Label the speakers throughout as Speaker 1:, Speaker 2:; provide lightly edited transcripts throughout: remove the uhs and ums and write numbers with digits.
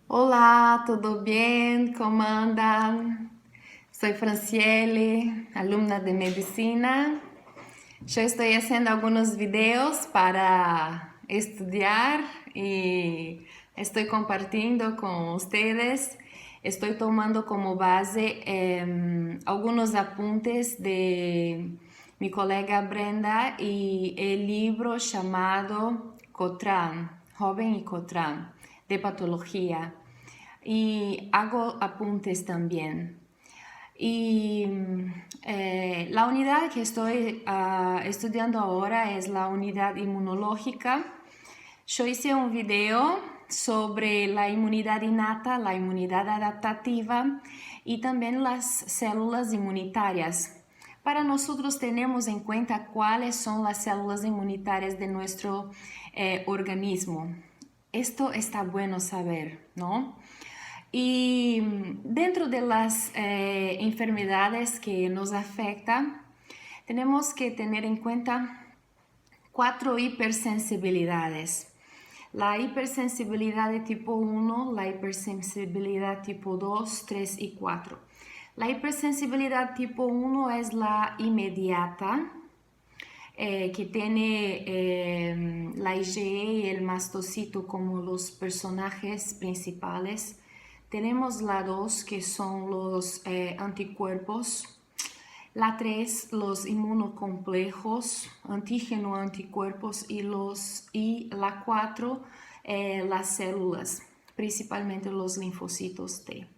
Speaker 1: Olá, tudo bem? Como andan? Soy Franciele, alumna de medicina. Yo estoy haciendo algunos videos para estudiar y estoy compartiendo con ustedes. Estoy tomando como base algunos apuntes de mi colega Brenda y el libro llamado Cotran, Joven y Cotran, de patología. Y hago apuntes también. Y la unidad que estoy estudiando ahora es la unidad inmunológica. Yo hice un video sobre la inmunidad innata, la inmunidad adaptativa y también las células inmunitarias. Para nosotros tenemos en cuenta cuáles son las células inmunitarias de nuestro organismo. Esto está bueno saber, ¿no? Y dentro de las enfermedades que nos afectan, tenemos que tener en cuenta 4 hipersensibilidades. La hipersensibilidad de tipo 1, la hipersensibilidad tipo 2, 3 y 4. La hipersensibilidad tipo 1 es la inmediata, que tiene la IgE y el mastocito como los personajes principales. Tenemos la 2, que son los anticuerpos. La 3, los inmunocomplejos, antígeno, anticuerpos y la 4, las células, principalmente los linfocitos T.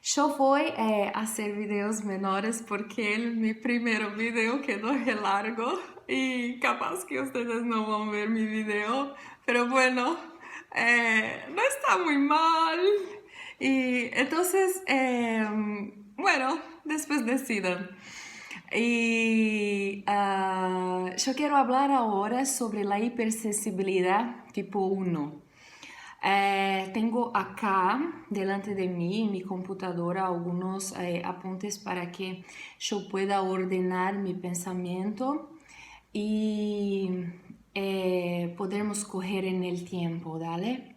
Speaker 1: Yo voy a hacer videos menores porque mi primer video quedó largo y capaz que ustedes no van a ver mi video, pero bueno, no está muy mal. Y entonces, bueno, después decidan. Y yo quiero hablar ahora sobre la hipersensibilidad tipo 1. Tengo acá delante de mí en mi computadora algunos apuntes para que yo pueda ordenar mi pensamiento y podremos coger en el tiempo, ¿dale?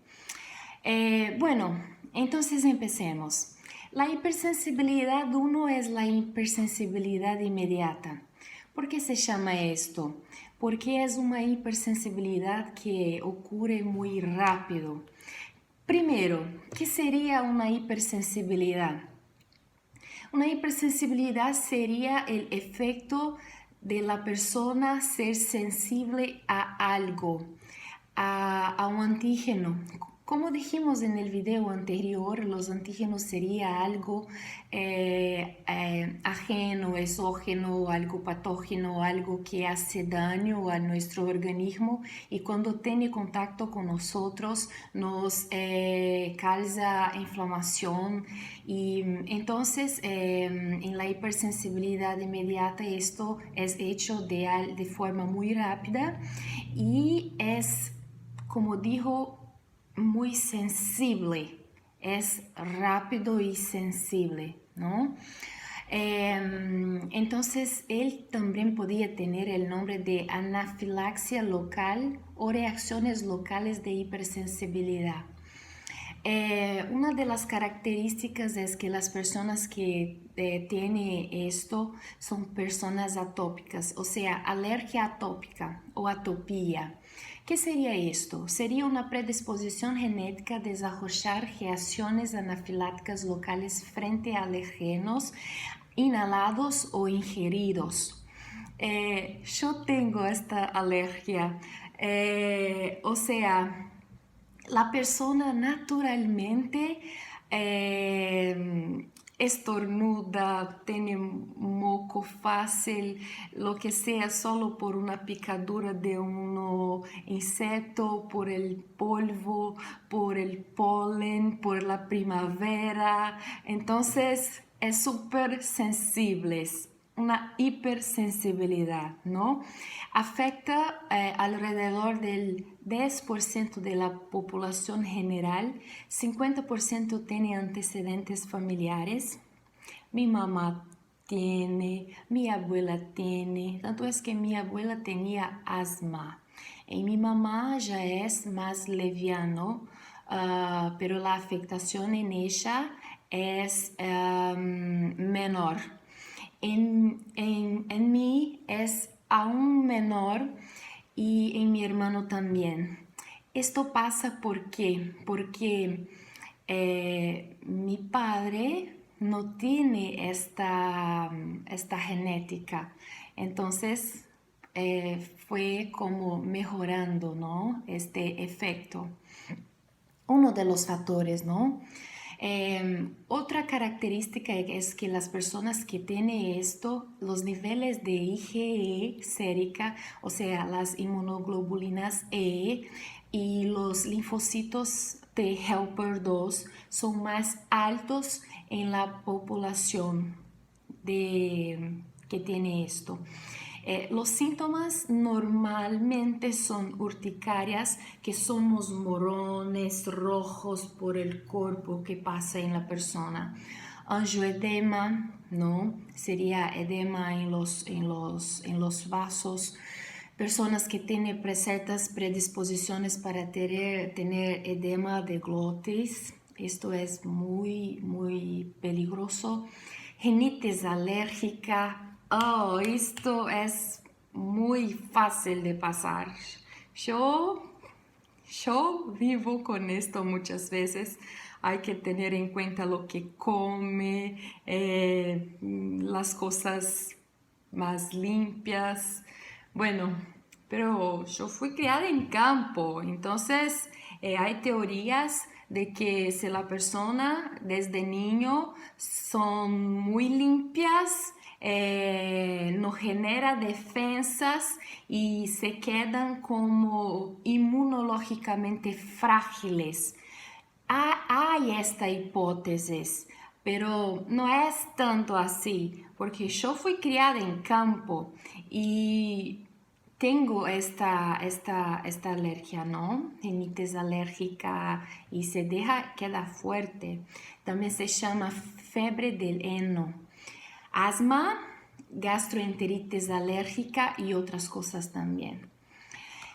Speaker 1: Bueno, entonces empecemos. La hipersensibilidad 1 es la hipersensibilidad inmediata. ¿Por qué se llama esto? Porque es una hipersensibilidad que ocurre muy rápido. Primero, ¿qué sería una hipersensibilidad? Una hipersensibilidad sería el efecto de la persona ser sensible a algo, a un antígeno. Como dijimos en el video anterior, los antígenos sería algo ajeno, exógeno, algo patógeno, algo que hace daño a nuestro organismo y cuando tiene contacto con nosotros nos causa inflamación y entonces en la hipersensibilidad inmediata esto es hecho de forma muy rápida y es, como dijo, muy sensible, es rápido y sensible, ¿no? Entonces, él también podía tener el nombre de anafilaxia local o reacciones locales de hipersensibilidad. Una de las características es que las personas que tienen esto son personas atópicas, o sea, alergia atópica o atopía. ¿Qué sería esto? Sería una predisposición genética a desarrollar reacciones anafilácticas locales frente a alergenos inhalados o ingeridos. Yo tengo esta alergia, o sea, la persona naturalmente estornuda, tiene moco fácil, lo que sea, solo por una picadura de un insecto, por el polvo, por el polen, por la primavera. Entonces, es súper sensible, una hipersensibilidad, ¿no? Afecta alrededor del 10% de la población general, 50% tiene antecedentes familiares. Mi mamá tiene, mi abuela tiene, tanto es que mi abuela tenía asma. Y mi mamá ya es más leviano, pero la afectación en ella es menor. En mí es aún menor y en mi hermano también. Esto pasa porque mi padre no tiene esta genética. Entonces fue como mejorando, ¿no? Este efecto. Uno de los factores, ¿no? Otra característica es que las personas que tienen esto, los niveles de IgE sérica, o sea, las inmunoglobulinas E y los linfocitos T helper 2 son más altos en la población que tiene esto. Los síntomas normalmente son urticarias, que somos morones rojos por el cuerpo que pasa en la persona. Angioedema, ¿no? Sería edema en los vasos. Personas que tienen ciertas predisposiciones para tener edema de glotis. Esto es muy, muy peligroso. Rinitis alérgica. Oh, esto es muy fácil de pasar. Yo vivo con esto muchas veces. Hay que tener en cuenta lo que come, las cosas más limpias. Bueno, pero yo fui criada en campo, entonces hay teorías de que si la persona desde niño son muy limpias, no genera defensas y se quedan como inmunológicamente frágiles. Hay esta hipótesis, pero no es tanto así, porque yo fui criada en campo y tengo esta alergia, ¿no? Rinitis alérgica y queda fuerte. También se llama fiebre del heno. Asma, gastroenteritis alérgica y otras cosas también.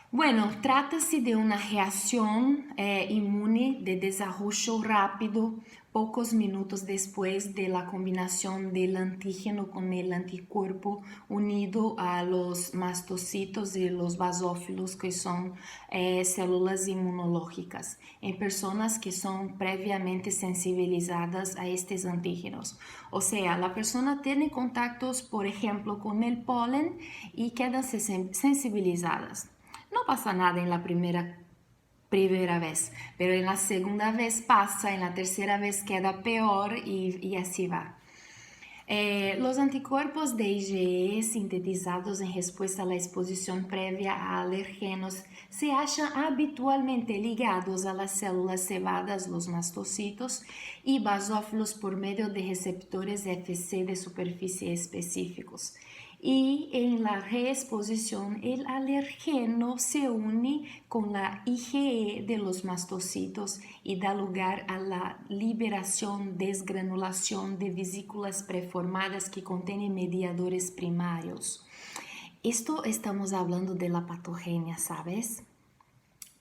Speaker 1: Bueno, trata-se de una reacción inmune de desarrollo rápido pocos minutos después de la combinación del antígeno con el anticuerpo unido a los mastocitos y los basófilos, que son células inmunológicas, en personas que son previamente sensibilizadas a estos antígenos. O sea, la persona tiene contactos, por ejemplo, con el polen y quedan sensibilizadas. No pasa nada en la primera vez, pero en la segunda vez pasa, en la tercera vez queda peor y así va. Los anticuerpos de IgE sintetizados en respuesta a la exposición previa a alergenos se hallan habitualmente ligados a las células cebadas, los mastocitos y basófilos por medio de receptores Fc de superficie específicos. Y en la reexposición el alergeno se une con la IgE de los mastocitos y da lugar a la liberación, desgranulación de vesículas preformadas que contienen mediadores primarios. Esto estamos hablando de la patogenia, ¿sabes?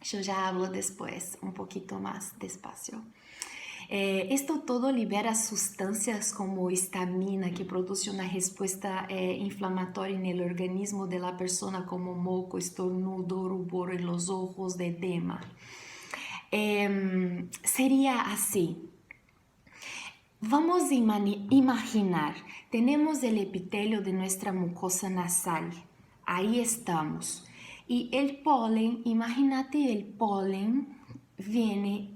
Speaker 1: Yo ya hablo después, un poquito más despacio. Esto todo libera sustancias como histamina, que produce una respuesta inflamatoria en el organismo de la persona, como moco, estornudo, rubor en los ojos, de edema. Sería así. Vamos a imaginar, tenemos el epitelio de nuestra mucosa nasal, ahí estamos. Y el polen, imagínate el polen viene,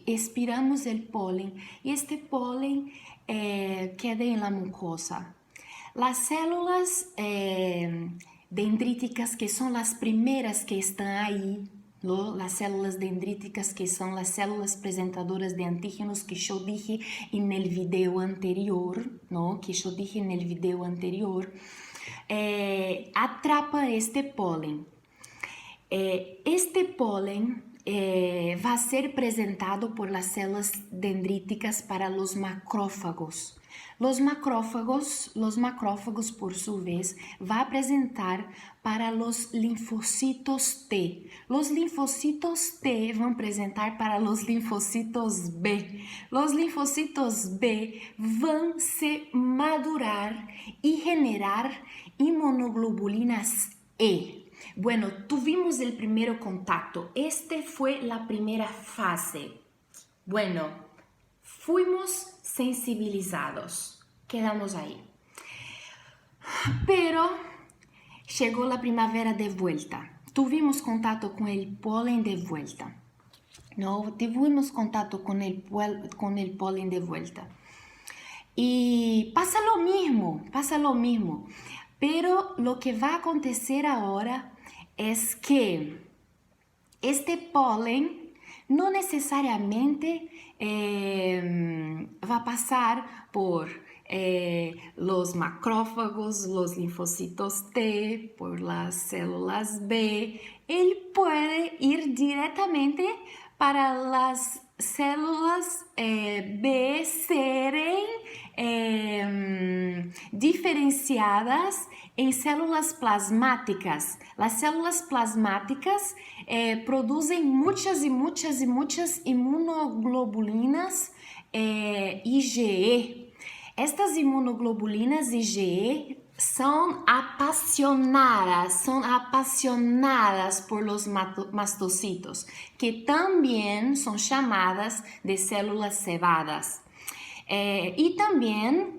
Speaker 1: expiramos el polen y este polen queda en la mucosa. Las células dendríticas, que son las primeras que están ahí, ¿no? Las células dendríticas, que son las células presentadoras de antígenos que yo dije en el video anterior, ¿no? Atrapa este polen. Este polen va a ser presentado por las células dendríticas para los macrófagos. Los macrófagos, por su vez, va a presentar para los linfocitos T. Los linfocitos T vão presentar para los linfocitos B. Los linfocitos B vão se madurar y generar inmunoglobulinas E. Bueno, tuvimos el primer contacto. Este fue la primera fase. Bueno, fuimos sensibilizados, quedamos ahí. Pero llegó la primavera de vuelta. Tuvimos contacto con el polen de vuelta. No, tuvimos contacto con el polen de vuelta. Y pasa lo mismo. Pero lo que va a acontecer ahora es que este polen no necesariamente va a pasar por los macrófagos, los linfocitos T, por las células B. Él puede ir directamente para las células B serem diferenciadas em células plasmáticas. As células plasmáticas produzem muitas imunoglobulinas IgE. Estas imunoglobulinas IgE são apaixonadas por los mastocitos, que também são chamadas de células cebadas. E também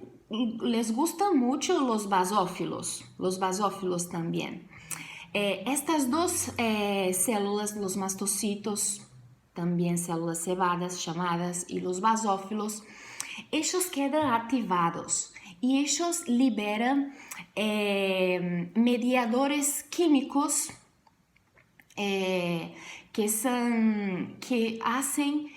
Speaker 1: les gustan mucho los basófilos también. Estas dos células, los mastocitos, también células cebadas llamadas, y los basófilos, ellos quedan activados y ellos liberan mediadores químicos que hacen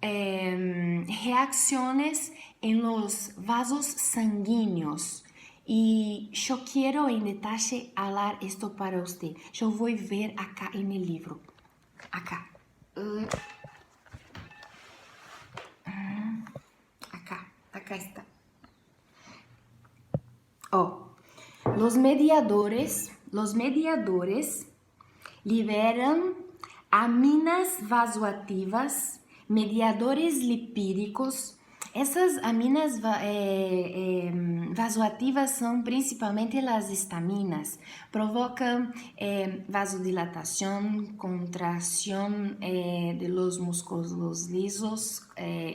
Speaker 1: reacciones en los vasos sanguíneos. Y yo quiero en detalle hablar esto para usted. Yo voy a ver acá en el libro. Acá. Acá está. Los mediadores liberan aminas vasoactivas, mediadores lipídicos. Essas aminas vasoativas são principalmente as histaminas. Provocam vasodilatação, contração de los músculos lisos,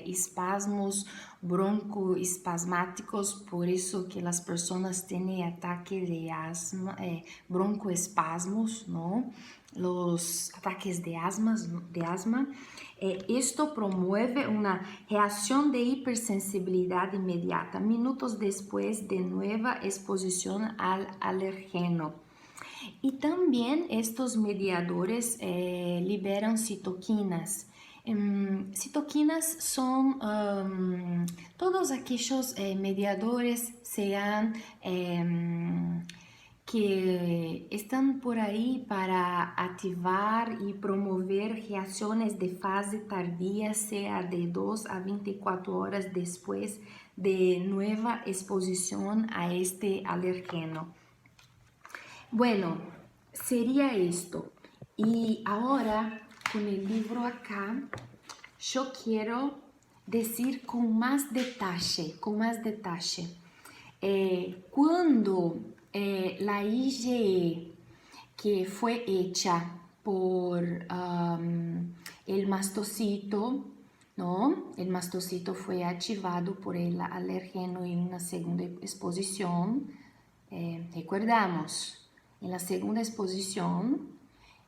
Speaker 1: espasmos broncoespasmáticos, por isso que as pessoas têm ataque de asma, broncoespasmos, não? Los ataques de asma. Esto promueve una reacción de hipersensibilidad inmediata, minutos después de nueva exposición al alergeno. Y también estos mediadores liberan citoquinas. Citoquinas son todos aquellos mediadores, sean que están por ahí para activar y promover reacciones de fase tardía, sea de 2 a 24 horas después de nueva exposición a este alergeno. Bueno, sería esto. Y ahora, con el libro acá, yo quiero decir con más detalle, cuando la IgE que fue hecha por el mastocito, ¿no? El mastocito fue activado por el alergeno en una segunda exposición. Recordamos, en la segunda exposición,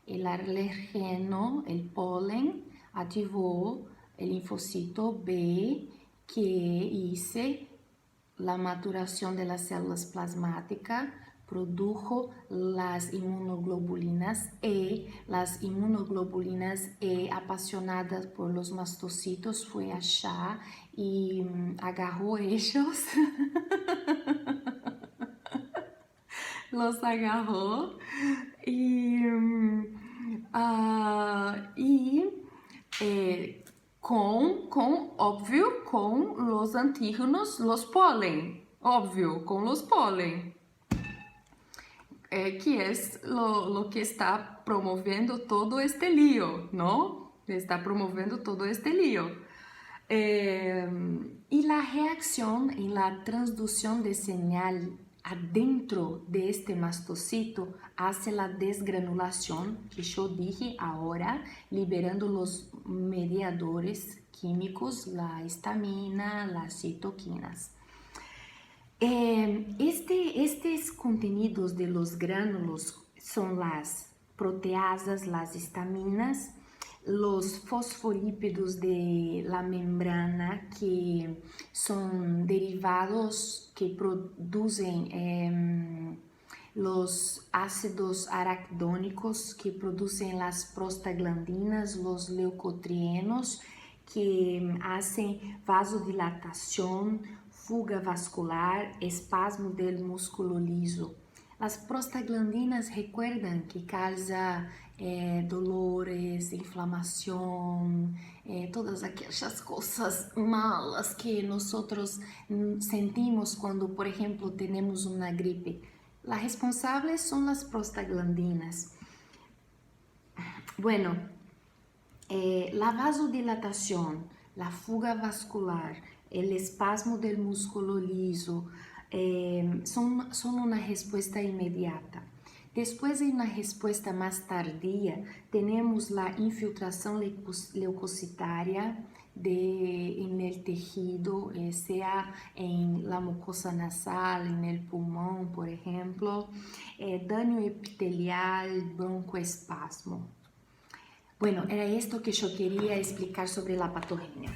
Speaker 1: el alergeno, el polen, activó el linfocito B que hizo la maturación de las células plasmáticas, produjo las inmunoglobulinas E. Las inmunoglobulinas E, apasionadas por los mastocitos, fue allá y agarró ellos. Los agarró y óbvio, com los antígenos, los polen, óbvio, com los polen, que es lo que está promovendo todo este lío, ¿no? Está promovendo todo este lío. Y la reacción en la transducción de señal adentro de este mastocito hace la desgranulación, que yo dije ahora, liberando los mediadores químicos, la histamina, las citoquinas. Estes contenidos de los gránulos son las proteasas, las histaminas, los fosfolípidos de la membrana, que son derivados que producen los ácidos araquidónicos, que producen las prostaglandinas, los leucotrienos, que hacen vasodilatación, fuga vascular, espasmo del músculo liso. Las prostaglandinas recuerdan que causa dolores, inflamación, todas aquellas cosas malas que nosotros sentimos cuando, por ejemplo, tenemos una gripe. Las responsables son las prostaglandinas. Bueno, la vasodilatación, la fuga vascular, el espasmo del músculo liso son una respuesta inmediata. Después, en una respuesta más tardía, tenemos la infiltración leucocitaria en el tejido, sea en la mucosa nasal, en el pulmón, por ejemplo, daño epitelial, broncoespasmo. Bueno, era esto que yo quería explicar sobre la patogenia.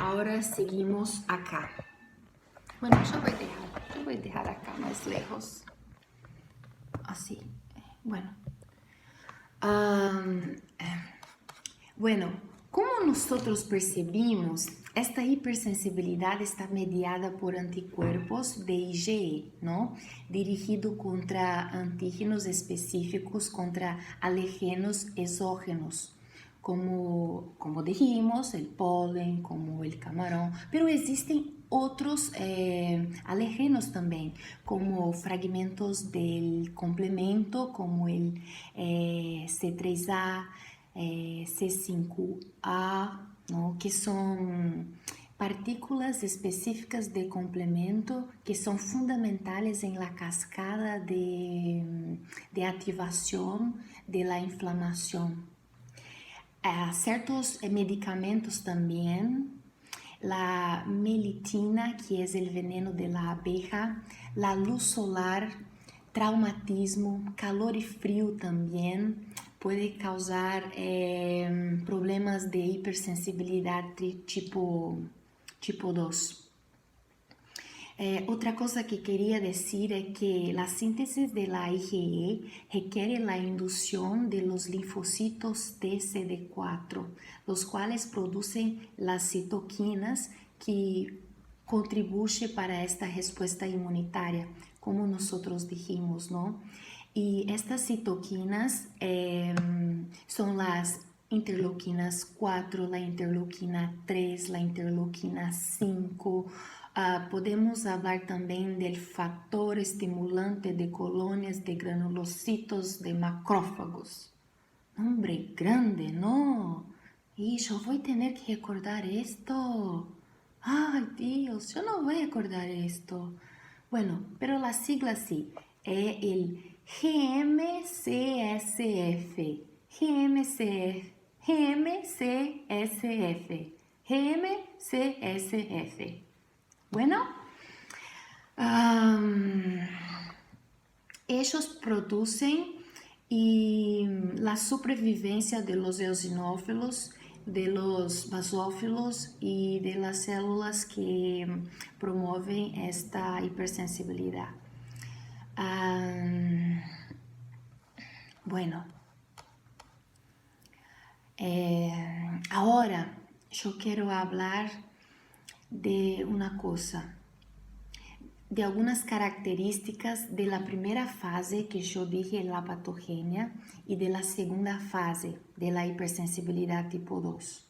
Speaker 1: Ahora seguimos acá. Bueno, yo voy a dejar acá más lejos. Así. Bueno. Bueno, como nosotros percibimos, esta hipersensibilidad está mediada por anticuerpos de IgE, ¿no? Dirigido contra antígenos específicos, contra alergenos exógenos, como dijimos, el polen, como el camarón, pero existen otros alergenos también, como fragmentos del complemento, como el C3A, C5A, ¿no? Que son partículas específicas de complemento que son fundamentales en la cascada de activación de la inflamación. Ciertos medicamentos también, la melitina, que es el veneno de la abeja, la luz solar, traumatismo, calor y frío también puede causar problemas de hipersensibilidad tipo 2. Otra cosa que quería decir es que la síntesis de la IgE requiere la inducción de los linfocitos TCD4, los cuales producen las citoquinas que contribuyen para esta respuesta inmunitaria, como nosotros dijimos, ¿no? Y estas citoquinas son las interleuquinas 4, la interleuquina 3, la interleuquina 5. Podemos hablar también del factor estimulante de colonias de granulocitos de macrófagos. Hombre, grande, ¿no? Y yo voy a tener que recordar esto. Ay, Dios, yo no voy a recordar esto. Bueno, pero la sigla sí, es el GMCSF. GMCSF. Bueno, ellos producen la supervivencia de los eosinófilos, de los basófilos y de las células que promueven esta hipersensibilidad. Bueno, ahora yo quiero hablar de una cosa, de algunas características de la primera fase que yo dije, la patogenia, y de la segunda fase de la hipersensibilidad tipo 2.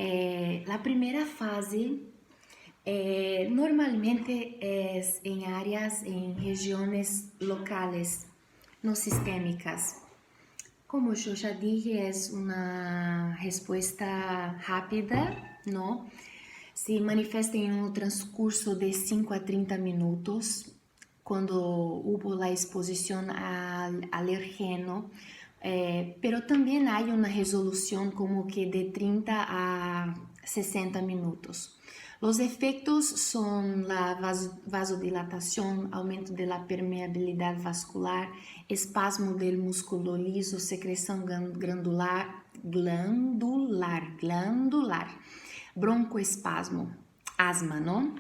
Speaker 1: La primera fase normalmente es en áreas, en regiones locales, no sistémicas. Como yo ya dije, es una respuesta rápida, ¿no? Se manifiesta en un transcurso de 5 a 30 minutos, cuando hubo la exposición al alergeno, pero también hay una resolución como que de 30 a 60 minutos. Los efectos son la vasodilatación, aumento de la permeabilidad vascular, espasmo del músculo liso, secreción glandular, broncoespasmo, asma, ¿no?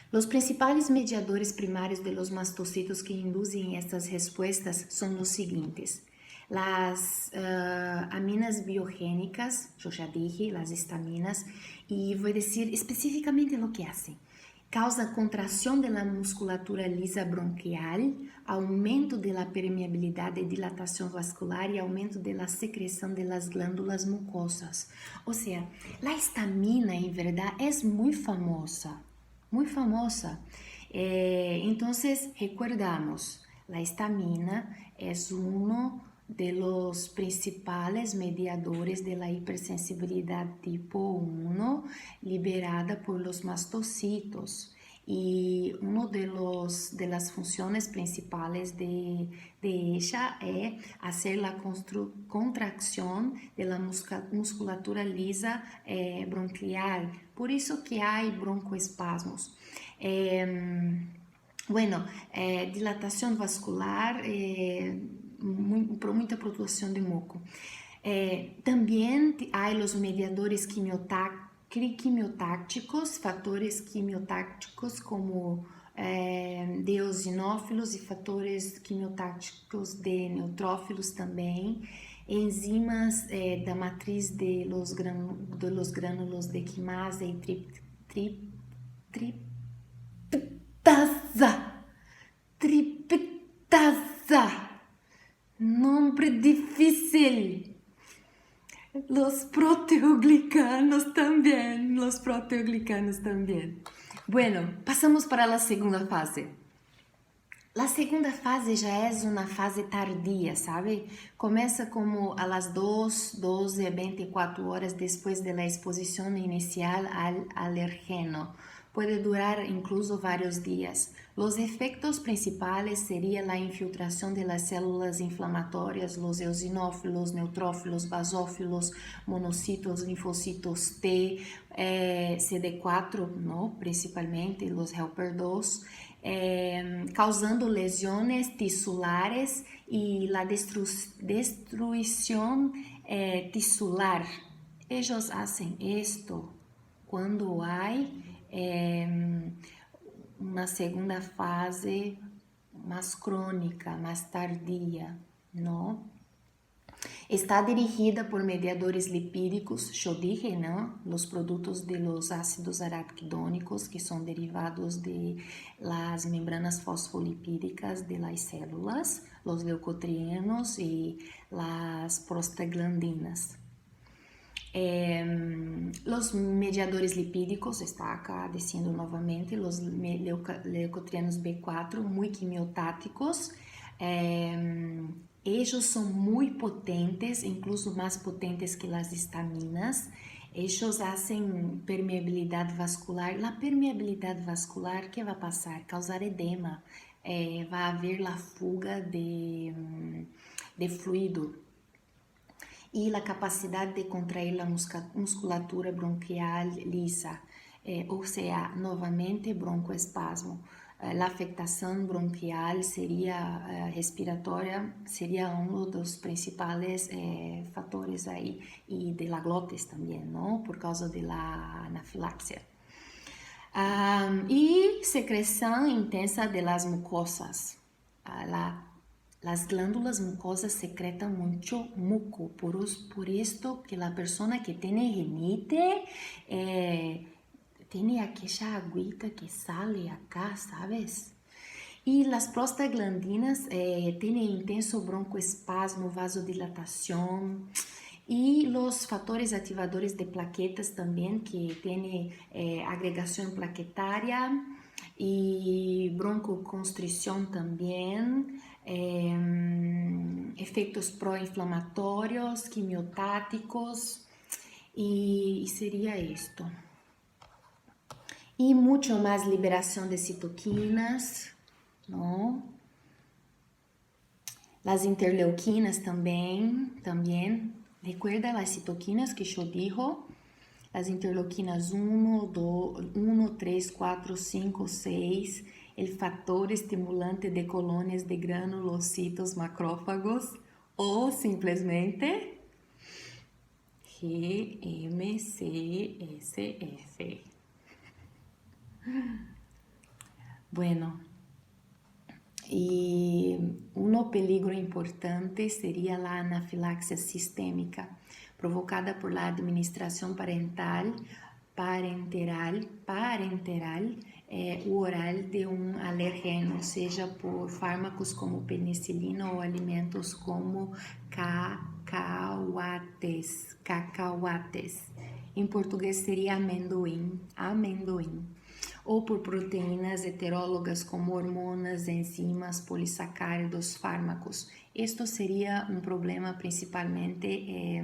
Speaker 1: Los principales mediadores primarios de los mastocitos que inducen estas respuestas son los siguientes. Las aminas biogénicas, yo ya dije, las histaminas, y voy a decir específicamente lo que hacen. Causa contracción de la musculatura lisa bronquial, aumento de la permeabilidad y dilatación vascular y aumento de la secreción de las glándulas mucosas. O sea, la histamina en verdad es muy famosa. Muy famosa. Entonces, recordamos, la histamina es uno de los principales mediadores de la hipersensibilidad tipo 1 liberada por los mastocitos. Y una de las funciones principales de ella es hacer la contracción de la musculatura lisa bronquial. Por eso que hay broncoespasmos. Dilatación vascular, mucha producción de moco. También hay los mediadores quimiotácticos, fatores quimiotácticos como de eosinófilos e fatores quimiotácticos de neutrófilos também, enzimas da matriz de los grânulos de quimasa e triptasa. Nombre difícil. Los proteoglicanos también. Bueno, pasamos para la segunda fase. La segunda fase já é uma fase tardia, sabe? Começa como a las 2, 12, 24 horas depois da exposição inicial al alergeno. Puede durar incluso varios días. Los efectos principales serían la infiltración de las células inflamatorias, los eosinófilos, neutrófilos, basófilos, monocitos, linfocitos T, CD4, ¿no? Principalmente los helper 2, causando lesiones tisulares y la destrucción tisular. Ellos hacen esto cuando hay uma segunda fase mais crônica, mais tardia, não? Está dirigida por mediadores lipídicos, yo dije, ¿no? Los produtos de los ácidos araquidónicos que son derivados de las membranas fosfolipídicas de las células, los leucotrienos y las prostaglandinas. Los mediadores lipídicos, está acá diciendo nuevamente, los leucotrienos B4, muy quimiotáticos. Ellos son muy potentes, incluso más potentes que las histaminas. Ellos hacen permeabilidad vascular. La permeabilidad vascular, ¿qué va a pasar? Causar edema. Va a haber la fuga de fluido. Y la capacidad de contraer la musculatura bronquial lisa, o sea, nuevamente broncoespasmo. La afectación bronquial sería respiratoria, sería uno de los principales factores ahí, y de la glotis también, ¿no? Por causa de la anafilaxia. Y secreción intensa de las mucosas. Las glándulas mucosas secretan mucho muco, por esto que la persona que tiene rinite tiene aquella agüita que sale acá, ¿sabes? Y las prostaglandinas tienen intenso broncoespasmo, vasodilatación y los factores activadores de plaquetas también que tiene agregación plaquetaria y broncoconstricción también, efectos proinflamatorios, quimiotáticos y sería esto. Y mucho más liberación de citoquinas, ¿no? Las interleuquinas también. Recuerda las citoquinas que yo dijo? Las interleuquinas 1, 3, 4, 5, 6, el factor estimulante de colonias de granulocitos macrófagos o simplesmente GMCSF. Bueno, y un peligro importante sería la anafilaxia sistémica provocada por la administración parenteral u oral de un alergeno, sea por fármacos como penicilina o alimentos como cacahuates. En portugués sería amendoim, ou por proteínas heterólogas como hormonas, enzimas, polisacáridos, fármacos. Esto sería un problema principalmente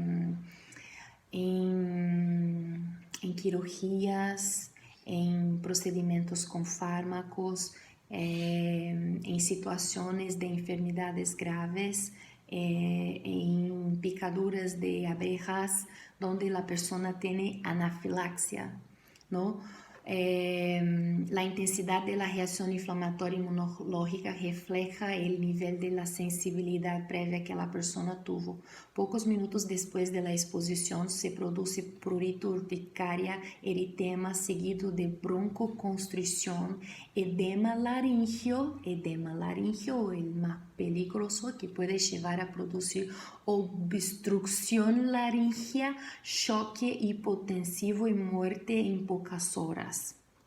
Speaker 1: en cirugías, en procedimentos con fármacos, en situaciones de enfermedades graves, en picaduras de abejas, donde la persona tiene anafilaxia, ¿no? La intensidad de la reacción inflamatoria inmunológica refleja el nivel de la sensibilidad previa que la persona tuvo. Pocos minutos después de la exposición se produce prurito urticaria, eritema seguido de broncoconstricción, edema laríngeo, el más peligroso que puede llevar a producir obstrucción laríngea, choque hipotensivo y muerte en pocas horas.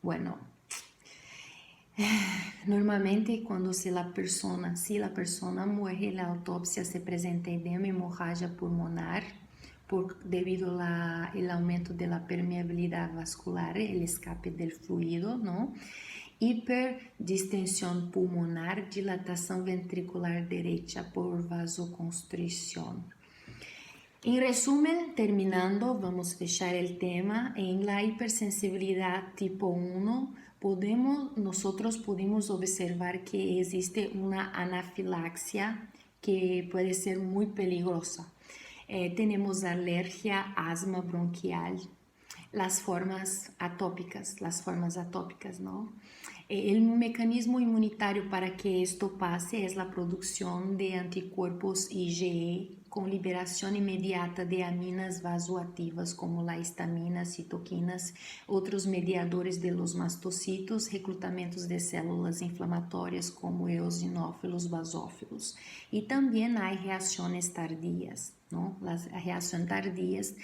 Speaker 1: Bueno, normalmente cuando si la persona muere, en la autopsia se presenta edema y hemorragia pulmonar debido al aumento de la permeabilidad vascular, el escape del fluido, ¿no? Hiperdistensión pulmonar, dilatación ventricular derecha por vasoconstricción. En resumen, terminando, vamos a fechar el tema. En la hipersensibilidad tipo 1, nosotros podemos observar que existe una anafilaxia que puede ser muy peligrosa. Tenemos alergia, asma bronquial, las formas atópicas, ¿no? El mecanismo inmunitario para que esto pase es la producción de anticuerpos IgE con liberación inmediata de aminas vasoactivas como la histamina, citoquinas, otros mediadores de los mastocitos, reclutamientos de células inflamatorias como eosinófilos, basófilos. Y también hay reacciones tardías, ¿no? Las reacciones tardías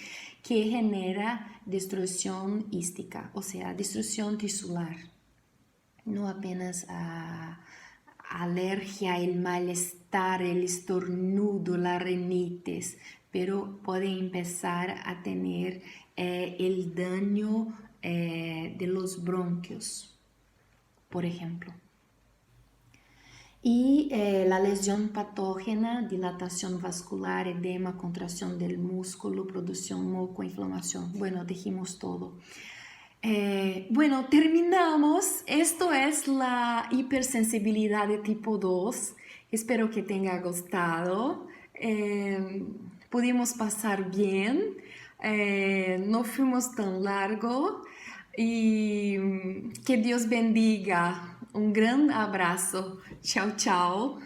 Speaker 1: que genera destrucción hística, o sea, destrucción tisular. No apenas alergia, el malestar, el estornudo, la rinitis, pero puede empezar a tener el daño de los bronquios, por ejemplo. Y la lesión patógena, dilatación vascular, edema, contracción del músculo, producción moco, inflamación. Bueno, dijimos todo. Bueno, terminamos. Esto es la hipersensibilidad de tipo 2. Espero que tenga gustado. Pudimos pasar bien. No fuimos tan largo. Y que Dios bendiga. Un gran abrazo. Chao, chao.